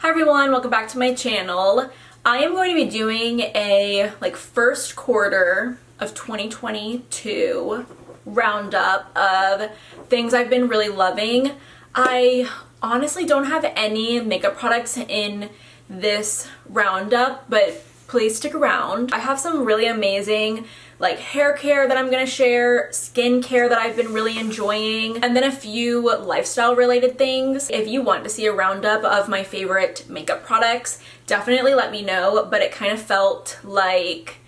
Hi everyone, welcome back to my channel. I am going to be doing a first quarter of 2022 roundup of things I've been really loving. I honestly don't have any makeup products in this roundup, but please stick around. I have some really amazing hair care that I'm gonna share, skin care that I've been really enjoying, and then a few lifestyle related things. If you want to see a roundup of my favorite makeup products, definitely let me know, but it kind of felt like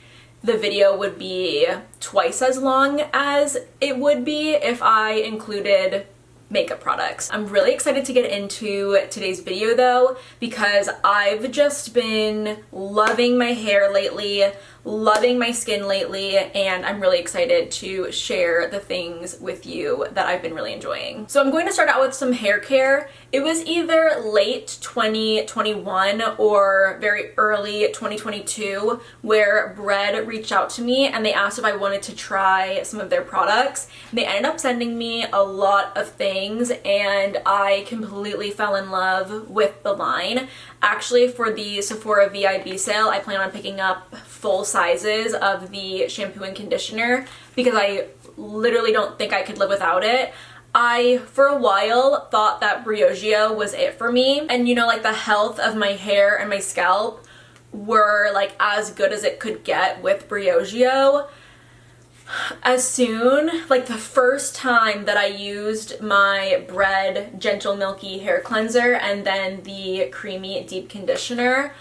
the video would be twice as long as it would be if I included makeup products. I'm really excited to get into today's video though, because I've just been loving my hair lately, loving my skin lately, and I'm really excited to share the things with you that I've been really enjoying. So I'm going to start out with some hair care. It was either late 2021 or very early 2022 where Bread reached out to me and they asked if I wanted to try some of their products. They ended up sending me a lot of things and I completely fell in love with the line. Actually, for the Sephora VIB sale, I plan on picking up full sizes of the shampoo and conditioner because I literally don't think I could live without it. I, for a while, thought that Briogeo was it for me. And you know, the health of my hair and my scalp were as good as it could get with Briogeo. As soon, the first time that I used my Bread Gentle Milky Hair Cleanser and then the Creamy Deep Conditioner,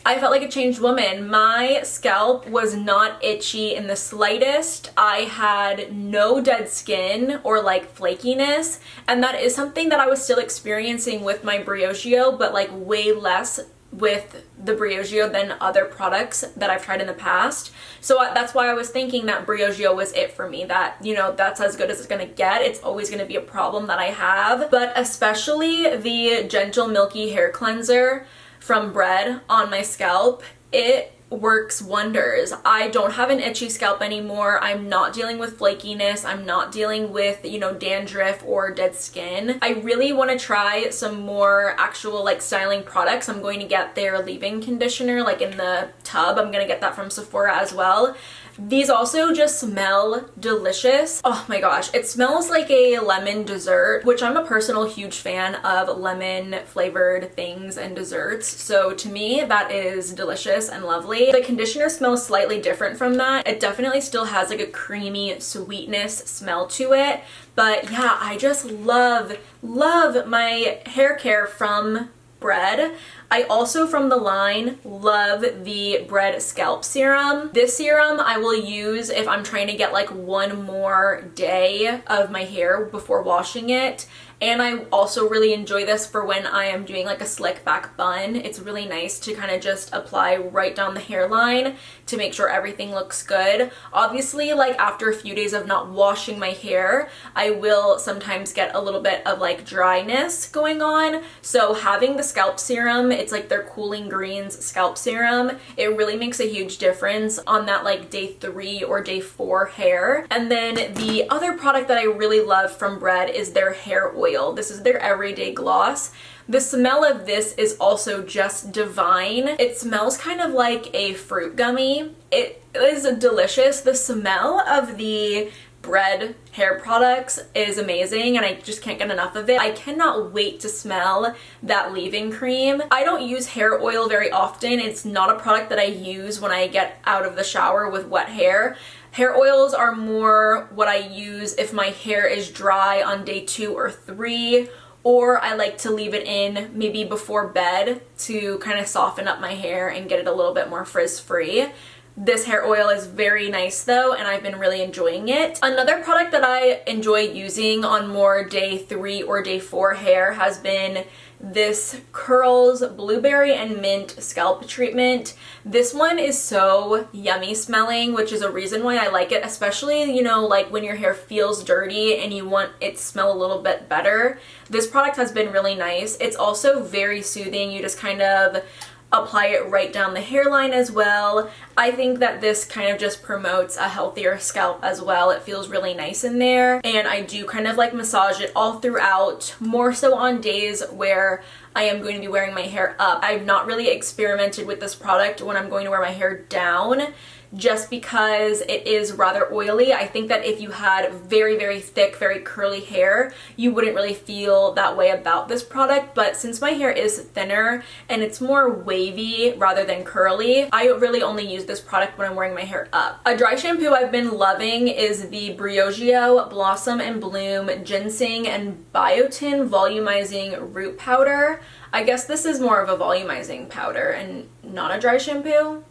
I felt like a changed woman. My scalp was not itchy in the slightest. I had no dead skin or flakiness, and that is something that I was still experiencing with my Briogeo, but way less with the Briogeo than other products that I've tried in the past. So that's why I was thinking that Briogeo was it for me, that, that's as good as it's gonna get. It's always gonna be a problem that I have, but especially the Gentle Milky Hair Cleanser from Bread on my scalp, it works wonders. I don't have an itchy scalp anymore. I'm not dealing with flakiness. I'm not dealing with, dandruff or dead skin. I really want to try some more actual styling products. I'm going to get their leave-in conditioner in the tub. I'm going to get that from Sephora as well. These also just smell delicious. Oh my gosh, it smells like a lemon dessert, which I'm a personal huge fan of lemon flavored things and desserts. So to me, that is delicious and lovely. The conditioner smells slightly different from that. It definitely still has a creamy sweetness smell to it. But yeah, I just love my hair care from Bread. I also, from the line, love the Bread Scalp Serum. This serum I will use if I'm trying to get one more day of my hair before washing it. And I also really enjoy this for when I am doing a slick back bun. It's really nice to kind of just apply right down the hairline to make sure everything looks good. Obviously, after a few days of not washing my hair, I will sometimes get a little bit of dryness going on. So having the scalp serum, it's their Cooling Greens scalp serum. It really makes a huge difference on that day 3 or day 4 hair. And then the other product that I really love from Bread is their hair oil. This is their everyday gloss. The smell of this is also just divine. It smells kind of like a fruit gummy. It is delicious. The smell of the Bread hair products is amazing and I just can't get enough of it. I cannot wait to smell that leave-in cream. I don't use hair oil very often. It's not a product that I use when I get out of the shower with wet hair. Hair oils are more what I use if my hair is dry on day 2 or 3, or I like to leave it in maybe before bed to kind of soften up my hair and get it a little bit more frizz-free. This hair oil is very nice though, and I've been really enjoying it. Another product that I enjoy using on more day 3 or day 4 hair has been this Curls Blueberry and Mint Scalp Treatment. This one is so yummy smelling, which is a reason why I like it, especially, when your hair feels dirty and you want it to smell a little bit better. This product has been really nice. It's also very soothing. You just kind of apply it right down the hairline as well. I think that this kind of just promotes a healthier scalp as well. It feels really nice in there, and I do kind of massage it all throughout, more so on days where I am going to be wearing my hair up. I've not really experimented with this product when I'm going to wear my hair down, just because it is rather oily. I think that if you had very, very thick, very curly hair, you wouldn't really feel that way about this product. But since my hair is thinner and it's more wavy rather than curly, I really only use this product when I'm wearing my hair up. A dry shampoo I've been loving is the Briogeo Blossom and Bloom Ginseng and Biotin Volumizing Root Powder. I guess this is more of a volumizing powder and not a dry shampoo.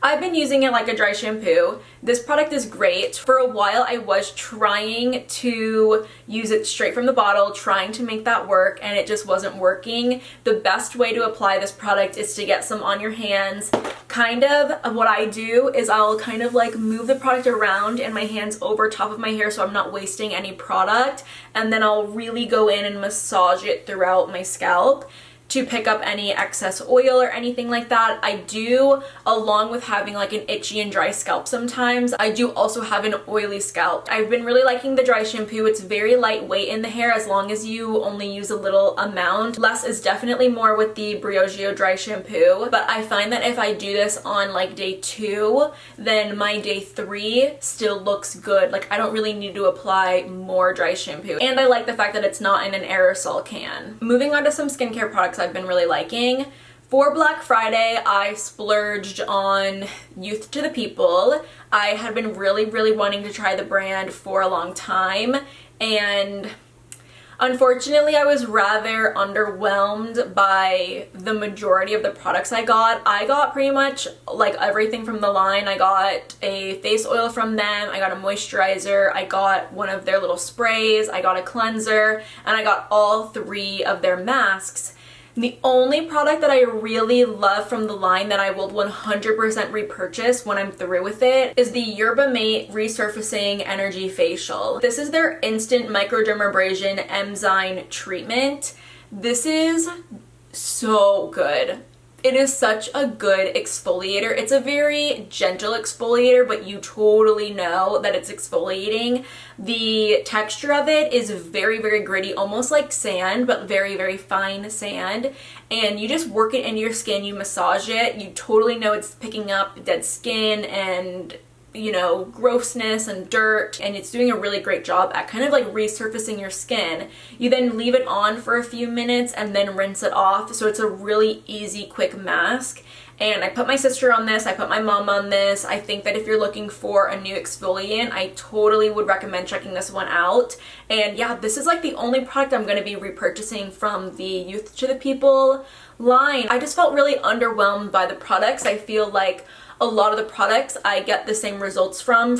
I've been using it like a dry shampoo. This product is great. For a while I was trying to use it straight from the bottle, trying to make that work, and it just wasn't working. The best way to apply this product is to get some on your hands. Kind of what I do is I'll kind of like move the product around in my hands over top of my hair so I'm not wasting any product, and then I'll really go in and massage it throughout my scalp to pick up any excess oil or anything like that. I do, along with having like an itchy and dry scalp sometimes, I do also have an oily scalp. I've been really liking the dry shampoo. It's very lightweight in the hair as long as you only use a little amount. Less is definitely more with the Briogeo dry shampoo, but I find that if I do this on like day 2, then my day 3 still looks good. Like I don't really need to apply more dry shampoo. And I like the fact that it's not in an aerosol can. Moving on to some skincare products I've been really liking. For Black Friday, I splurged on Youth to the People. I had been really, really wanting to try the brand for a long time, and unfortunately I was rather underwhelmed by the majority of the products I got. I got pretty much like everything from the line. I got a face oil from them, I got a moisturizer, I got one of their little sprays, I got a cleanser, and I got all 3 of their masks. The only product that I really love from the line that I will 100% repurchase when I'm through with it is the Yerba Mate Resurfacing Energy Facial. This is their instant microdermabrasion enzyme treatment. This is so good. It is such a good exfoliator. It's a very gentle exfoliator, but you totally know that it's exfoliating. The texture of it is very, very gritty, almost like sand, but very, very fine sand. And you just work it into your skin, you massage it, you totally know it's picking up dead skin and, you know, grossness and dirt, and it's doing a really great job at kind of like resurfacing your skin. You then leave it on for a few minutes and then rinse it off, so it's a really easy, quick mask. And I put my sister on this, I put my mom on this. I think that if you're looking for a new exfoliant, I totally would recommend checking this one out. And yeah, this is like the only product I'm going to be repurchasing from the Youth to the People line. I just felt really underwhelmed by the products. I feel like a lot of the products I get the same results from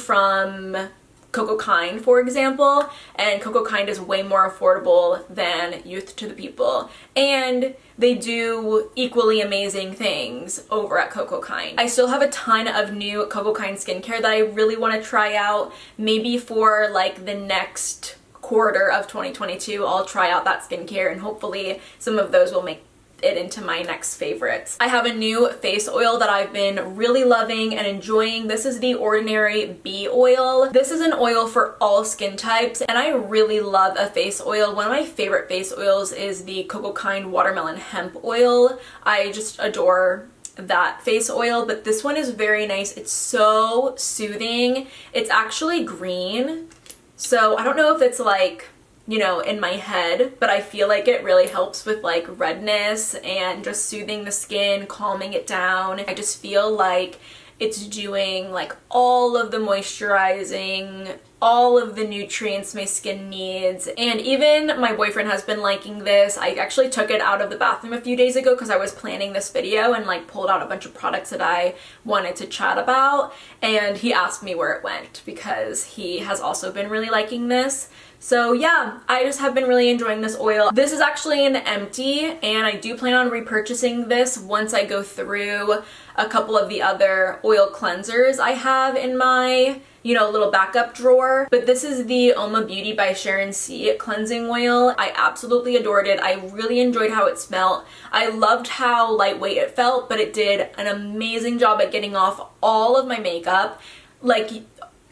Coco Kind, for example, and Coco Kind is way more affordable than Youth to the People, and they do equally amazing things over at Coco Kind. I still have a ton of new Coco Kind skincare that I really want to try out. Maybe for like the next quarter of 2022, I'll try out that skincare, and hopefully some of those will make it into my next favorites. I have a new face oil that I've been really loving and enjoying. This is the Ordinary Bee Oil. This is an oil for all skin types, and I really love a face oil. One of my favorite face oils is the Coco Kind Watermelon Hemp Oil. I just adore that face oil, but this one is very nice. It's so soothing. It's actually green, so I don't know if it's like, you know, in my head, but I feel like it really helps with like redness and just soothing the skin, calming it down. I just feel like it's doing like all of the moisturizing, all of the nutrients my skin needs. And even my boyfriend has been liking this. I actually took it out of the bathroom a few days ago because I was planning this video and like pulled out a bunch of products that I wanted to chat about, and he asked me where it went because he has also been really liking this. So yeah, I just have been really enjoying this oil. This is actually an empty, and I do plan on repurchasing this once I go through a couple of the other oil cleansers I have in my, you know, little backup drawer. But this is the Oma Beauty by Sharon C cleansing oil. I absolutely adored it. I really enjoyed how it smelled. I loved how lightweight it felt, but it did an amazing job at getting off all of my makeup. Like,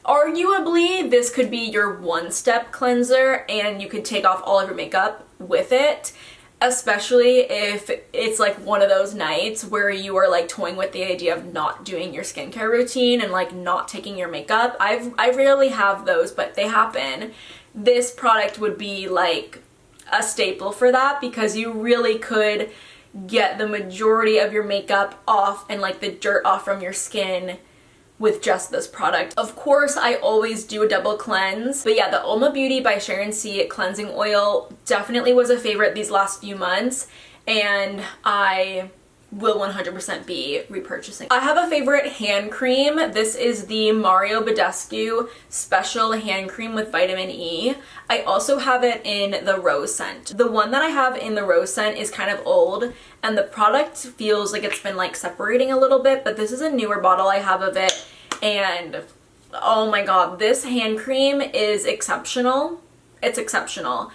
arguably, this could be your one-step cleanser and you could take off all of your makeup with it. especially if it's like one of those nights where you are like toying with the idea of not doing your skincare routine and like not taking your makeup. I rarely have those, but they happen. This product would be like a staple for that, because you really could get the majority of your makeup off and like the dirt off from your skin with just this product. Of course, I always do a double cleanse, but yeah, the Ulma Beauty by Sharon C cleansing oil definitely was a favorite these last few months, and I will 100% be repurchasing. I have a favorite hand cream. This is the Mario Badescu Special Hand Cream with Vitamin E. I also have it in the rose scent. The one that I have in the rose scent is kind of old, and the product feels like it's been like separating a little bit, but this is a newer bottle I have of it, and oh my god, this hand cream is exceptional. It's exceptional.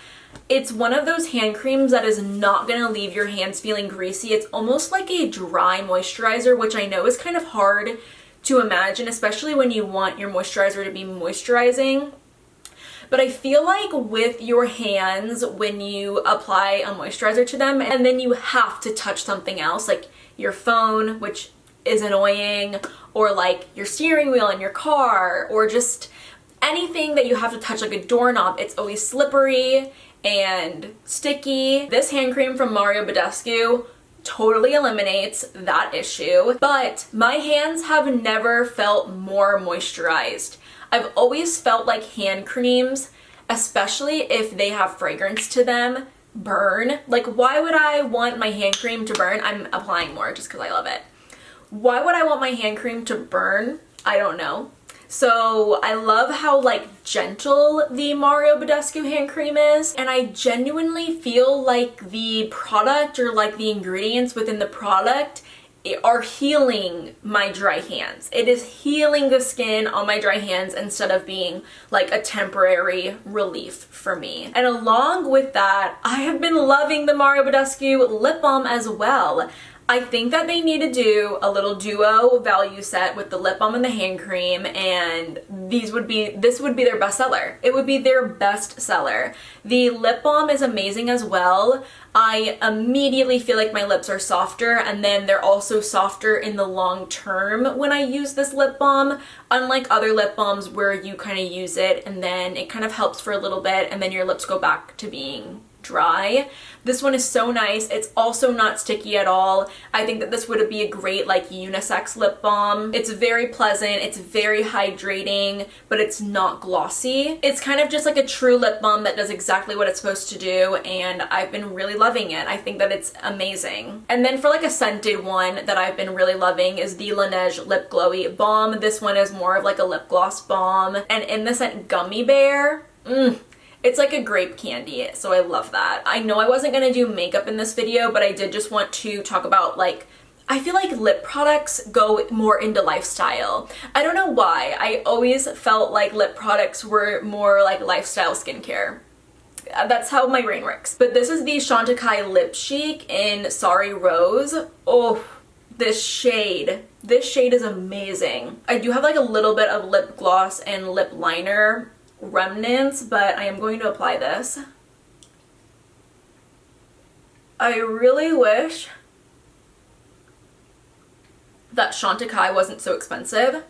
It's one of those hand creams that is not gonna leave your hands feeling greasy. It's almost like a dry moisturizer, which I know is kind of hard to imagine, especially when you want your moisturizer to be moisturizing. But I feel like with your hands, when you apply a moisturizer to them and then you have to touch something else, like your phone, which is annoying, or like your steering wheel in your car, or just anything that you have to touch, like a doorknob, it's always slippery and sticky. This hand cream from Mario Badescu totally eliminates that issue, but my hands have never felt more moisturized. I've always felt like hand creams, especially if they have fragrance to them, burn. Like, why would I want my hand cream to burn? I'm applying more just because I love it. Why would I want my hand cream to burn? I don't know. So I love how like gentle the Mario Badescu hand cream is, and I genuinely feel like the product, or like the ingredients within the product, are healing my dry hands. It is healing the skin on my dry hands instead of being like a temporary relief for me. And along with that, I have been loving the Mario Badescu lip balm as well. I think that they need to do a little duo value set with the lip balm and the hand cream, and this would be their best seller. It would be their best seller. The lip balm is amazing as well. I immediately feel like my lips are softer, and then they're also softer in the long term when I use this lip balm, unlike other lip balms where you kind of use it and then it kind of helps for a little bit and then your lips go back to being dry. This one is so nice. It's also not sticky at all. I think that this would be a great like unisex lip balm. It's very pleasant, it's very hydrating, but it's not glossy. It's kind of just like a true lip balm that does exactly what it's supposed to do, and I've been really loving it. I think that it's amazing. And then for like a scented one that I've been really loving is the Laneige Lip Glowy Balm. This one is more of like a lip gloss balm, and in the scent Gummy Bear, it's like a grape candy, so I love that. I know I wasn't gonna do makeup in this video, but I did just want to talk about like, I feel like lip products go more into lifestyle. I don't know why. I always felt like lip products were more like lifestyle skincare. That's how my brain works. But this is the Chantecaille Lip Chic in Sorry Rose. Oh, this shade is amazing. I do have like a little bit of lip gloss and lip liner remnants, but I am going to apply this. I really wish that Chantecaille wasn't so expensive,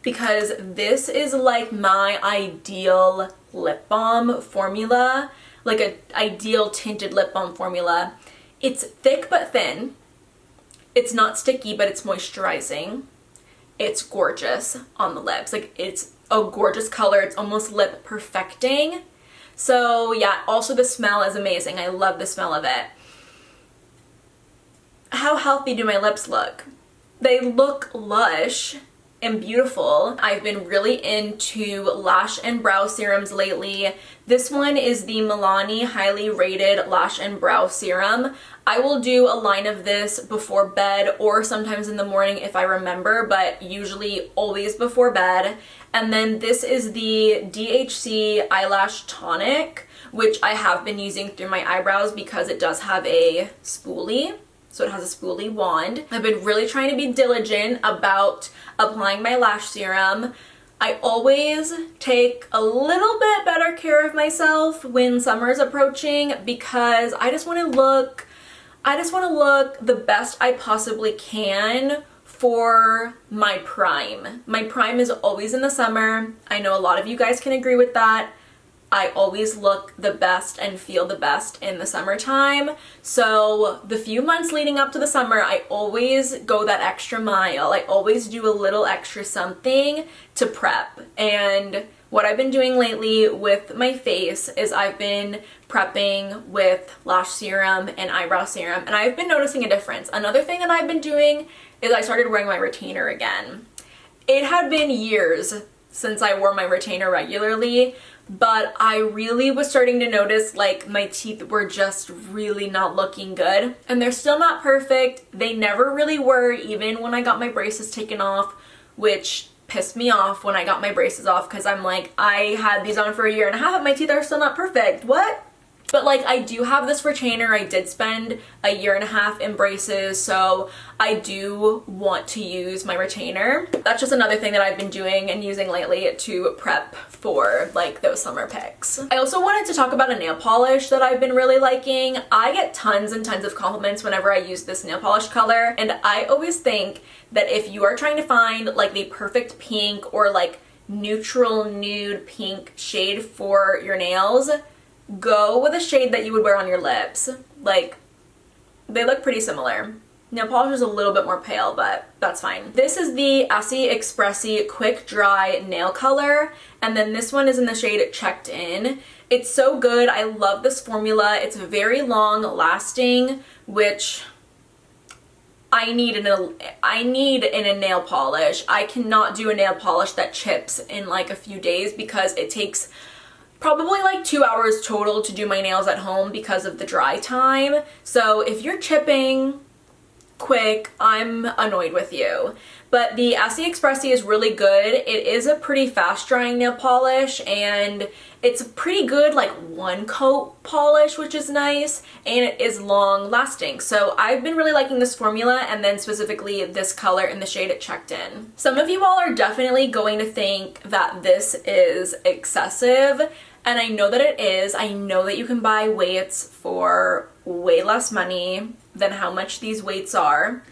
because this is like my ideal lip balm formula, like an ideal tinted lip balm formula. It's thick but thin. It's not sticky, but it's moisturizing. It's gorgeous on the lips. Like, it's a gorgeous color. It's almost lip perfecting. So yeah, also the smell is amazing. I love the smell of it. How healthy do my lips look? They look lush and beautiful. I've been really into lash and brow serums lately. This one is the Milani Highly Rated Lash and Brow Serum. I will do a line of this before bed or sometimes in the morning if I remember, but usually always before bed. And then this is the DHC Eyelash Tonic, which I have been using through my eyebrows because it does have a spoolie. So it has a spoolie wand. I've been really trying to be diligent about applying my lash serum. I always take a little bit better care of myself when summer is approaching because I just want to look the best I possibly can for my prime. My prime is always in the summer. I know a lot of you guys can agree with that. I always look the best and feel the best in the summertime. So the few months leading up to the summer, I always go that extra mile. I always do a little extra something to prep. And what I've been doing lately with my face is I've been prepping with lash serum and eyebrow serum, and I've been noticing a difference. Another thing that I've been doing is I started wearing my retainer again. It had been years since I wore my retainer regularly, but I really was starting to notice like my teeth were just really not looking good. And they're still not perfect. They never really were, even when I got my braces taken off, which pissed me off when I got my braces off because I'm like, I had these on for a year and a half and my teeth are still not perfect. What? But like, I do have this retainer. I did spend a year and a half in braces, so I do want to use my retainer. That's just another thing that I've been doing and using lately to prep for like those summer pics. I also wanted to talk about a nail polish that I've been really liking. I get tons and tons of compliments whenever I use this nail polish color, and I always think that if you are trying to find like the perfect pink or like neutral nude pink shade for your nails, go with a shade that you would wear on your lips. Like, they look pretty similar. Nail polish is a little bit more pale, but that's fine. This is the Essie Expressi Quick Dry Nail Color, and then this one is in the shade Checked In. It's so good. I love this formula. It's very long lasting, which I need in a nail polish. I cannot do a nail polish that chips in like a few days because it takes probably like 2 hours total to do my nails at home because of the dry time. So if you're chipping quick, I'm annoyed with you. But the Essie Expressi is really good. It is a pretty fast drying nail polish, and it's a pretty good like one coat polish, which is nice, and it is long lasting. So I've been really liking this formula, and then specifically this color in the shade It Checked In. Some of you all are definitely going to think that this is excessive, and I know that it is. I know that you can buy weights for way less money than how much these weights are,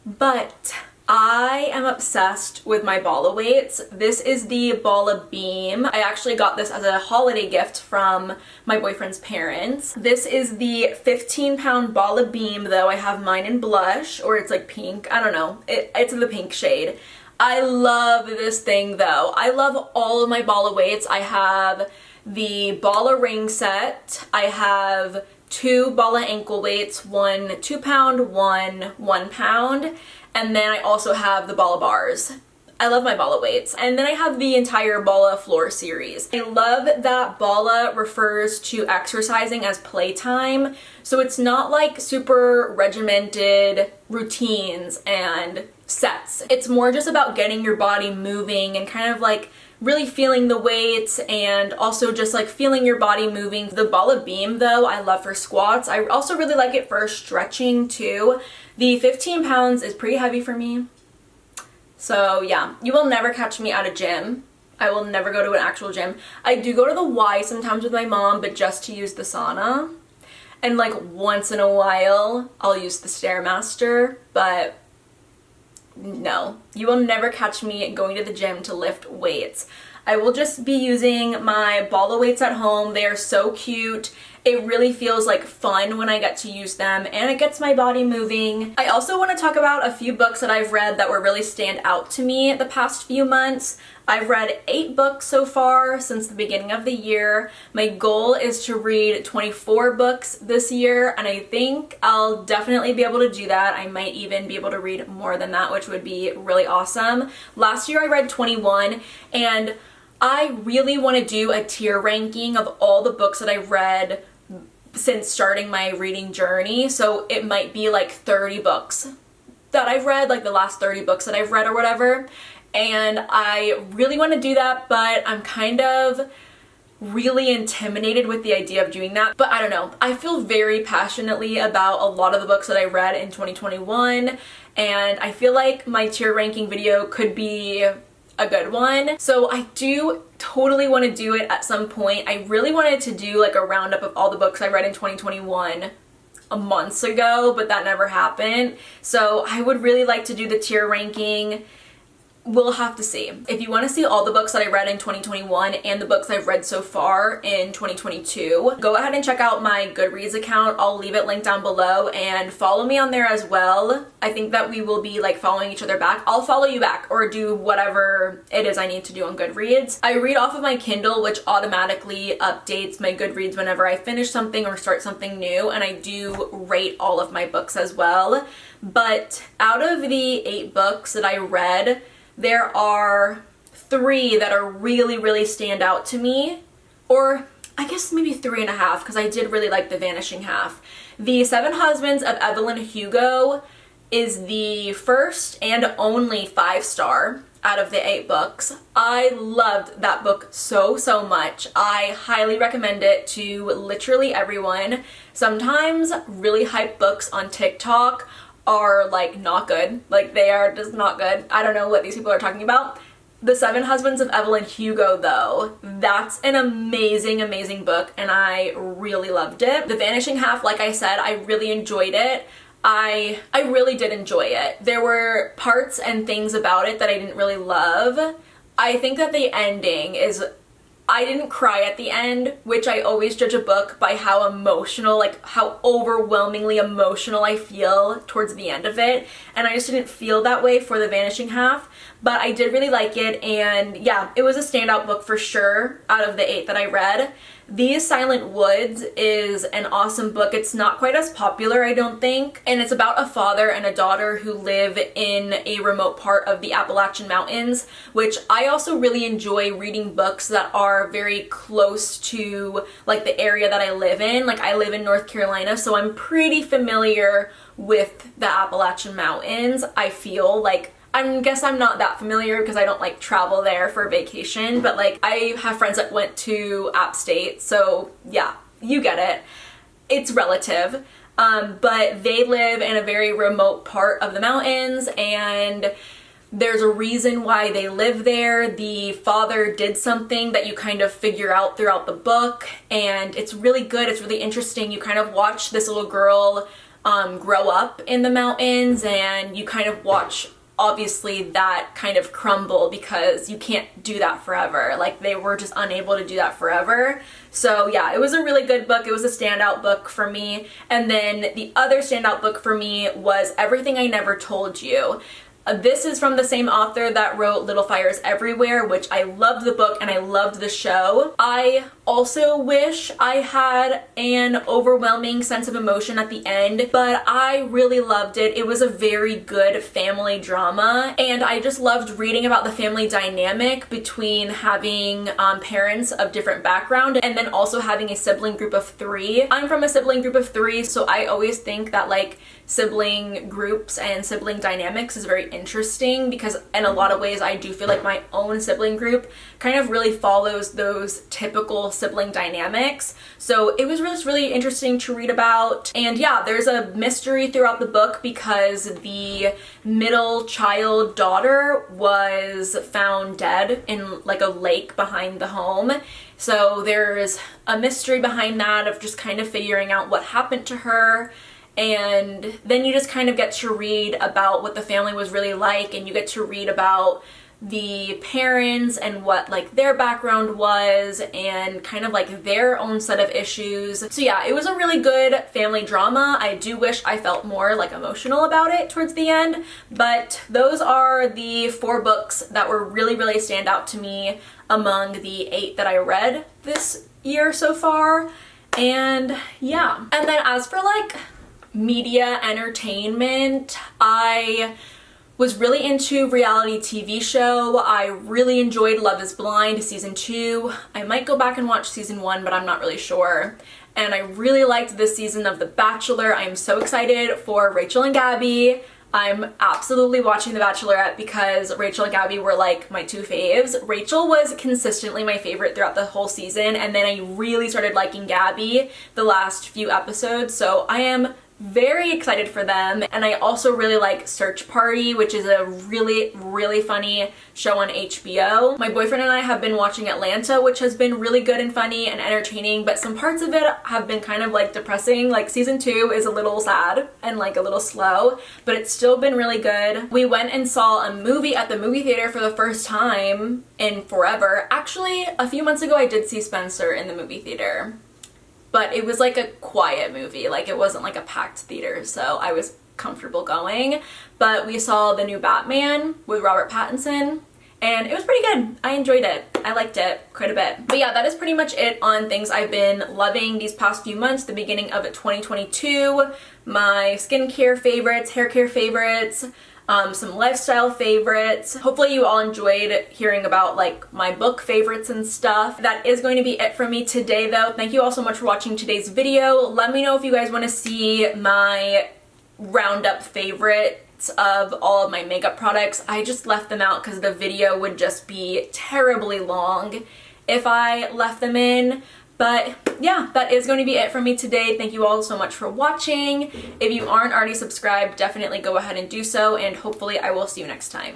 but I am obsessed with my Bala weights. This is the Bala Beam. I actually got this as a holiday gift from my boyfriend's parents. This is the 15-pound Bala Beam, though. I have mine in blush, or it's like pink. I don't know. It's in the pink shade. I love this thing, though. I love all of my Bala weights. I have the Bala ring set. I have 2 Bala ankle weights, one 2-pound, one 1-pound. And then I also have the Bala bars. I love my Bala weights. And then I have the entire Bala floor series. I love that Bala refers to exercising as playtime. So it's not like super regimented routines and sets. It's more just about getting your body moving and kind of like really feeling the weights and also just like feeling your body moving. The Bala Beam, though, I love for squats. I also really like it for stretching too. The 15 pounds is pretty heavy for me. So yeah, you will never catch me at a gym. I will never go to an actual gym. I do go to the Y sometimes with my mom, but just to use the sauna. And like once in a while, I'll use the Stairmaster, but no, you will never catch me going to the gym to lift weights. I will just be using my Bala weights at home. They are so cute. It really feels like fun when I get to use them, and it gets my body moving. I also want to talk about a few books that I've read that were really stand out to me the past few months. I've read 8 books so far since the beginning of the year. My goal is to read 24 books this year, and I think I'll definitely be able to do that. I might even be able to read more than that, which would be really awesome. Last year I read 21, and I really want to do a tier ranking of all the books that I've read since starting my reading journey. So it might be like 30 books that I've read, like the last 30 books that I've read or whatever. And I really want to do that, but I'm kind of really intimidated with the idea of doing that. But I don't know. I feel very passionately about a lot of the books that I read in 2021, and I feel like my tier ranking video could be a good one. So I do totally want to do it at some point. I really wanted to do like a roundup of all the books I read in 2021 months ago, but that never happened. So I would really like to do the tier ranking. We'll have to see. If you want to see all the books that I read in 2021 and the books I've read so far in 2022, go ahead and check out my Goodreads account. I'll leave it linked down below and follow me on there as well. I think that we will be like following each other back. I'll follow you back or do whatever it is I need to do on Goodreads. I read off of my Kindle, which automatically updates my Goodreads whenever I finish something or start something new, and I do rate all of my books as well. But out of the 8 books that I read, there are 3 that are really stand out to me, or I guess maybe 3.5, because I did really like The Vanishing Half. The 7 Husbands of Evelyn Hugo is the first and only 5-star out of the 8 books. I loved that book so much. I highly recommend it to literally everyone. Sometimes really hyped books on TikTok are like not good. Like they are just not good. I don't know what these people are talking about. The 7 Husbands of Evelyn Hugo though, that's an amazing book and I really loved it. The Vanishing Half, like I said, I really enjoyed it. I really did enjoy it. There were parts and things about it that I didn't really love. I think that the ending is, I didn't cry at the end, which I always judge a book by how emotional, like how overwhelmingly emotional I feel towards the end of it. And I just didn't feel that way for The Vanishing Half, but I did really like it. And yeah, it was a standout book for sure out of the 8 that I read. These Silent Woods is an awesome book. It's not quite as popular, I don't think. And it's about a father and a daughter who live in a remote part of the Appalachian Mountains, which I also really enjoy reading books that are very close to like the area that I live in. Like I live in North Carolina, so I'm pretty familiar with the Appalachian Mountains. I feel like, I guess I'm not that familiar because I don't like travel there for vacation, but like I have friends that went to App State, so yeah, you get it. It's relative, but they live in a very remote part of the mountains and there's a reason why they live there. The father did something that you kind of figure out throughout the book and it's really good. It's really interesting. You kind of watch this little girl grow up in the mountains and you kind of watch obviously that kind of crumble because you can't do that forever. Like they were just unable to do that forever. So yeah, it was a really good book. It was a standout book for me. And then the other standout book for me was Everything I Never Told You. This is from the same author that wrote Little Fires Everywhere, which I loved the book and I loved the show. I also wish I had an overwhelming sense of emotion at the end, but I really loved it. It was a very good family drama and I just loved reading about the family dynamic between having parents of different background and then also having a sibling group of 3. I'm from a sibling group of 3, so I always think that like sibling groups and sibling dynamics is very interesting because in a lot of ways I do feel like my own sibling group kind of really follows those typical sibling dynamics. So it was really interesting to read about. And yeah, there's a mystery throughout the book because the middle child daughter was found dead in like a lake behind the home. So there's a mystery behind that of just kind of figuring out what happened to her. And then you just kind of get to read about what the family was really like and you get to read about the parents and what like their background was and kind of like their own set of issues. So yeah, it was a really good family drama. I do wish I felt more like emotional about it towards the end, but those are the 4 books that were really stand out to me among the 8 that I read this year so far. And yeah, and then as for like media entertainment, I was really into reality TV show. I really enjoyed Love is Blind season 2. I might go back and watch season 1, but I'm not really sure. And I really liked this season of The Bachelor. I am so excited for Rachel and Gabby. I'm absolutely watching The Bachelorette because Rachel and Gabby were like my 2 faves. Rachel was consistently my favorite throughout the whole season, and then I really started liking Gabby the last few episodes, so I am very excited for them. And I also really like Search Party, which is a really funny show on HBO. My boyfriend and I have been watching Atlanta, which has been really good and funny and entertaining, but some parts of it have been kind of like depressing. Like season 2 is a little sad and like a little slow, but it's still been really good. We went and saw a movie at the movie theater for the first time in forever. Actually, a few months ago I did see Spencer in the movie theater, but it was like a quiet movie. Like it wasn't like a packed theater, so I was comfortable going. But we saw the new Batman with Robert Pattinson, and it was pretty good. I enjoyed it. I liked it quite a bit. But yeah, that is pretty much it on things I've been loving these past few months, the beginning of 2022. My skincare favorites, hair care favorites, some lifestyle favorites. Hopefully you all enjoyed hearing about like my book favorites and stuff. That is going to be it for me today though. Thank you all so much for watching today's video. Let me know if you guys want to see my roundup favorites of all of my makeup products. I just left them out because the video would just be terribly long if I left them in. But yeah, that is going to be it for me today. Thank you all so much for watching. If you aren't already subscribed, definitely go ahead and do so, and hopefully I will see you next time.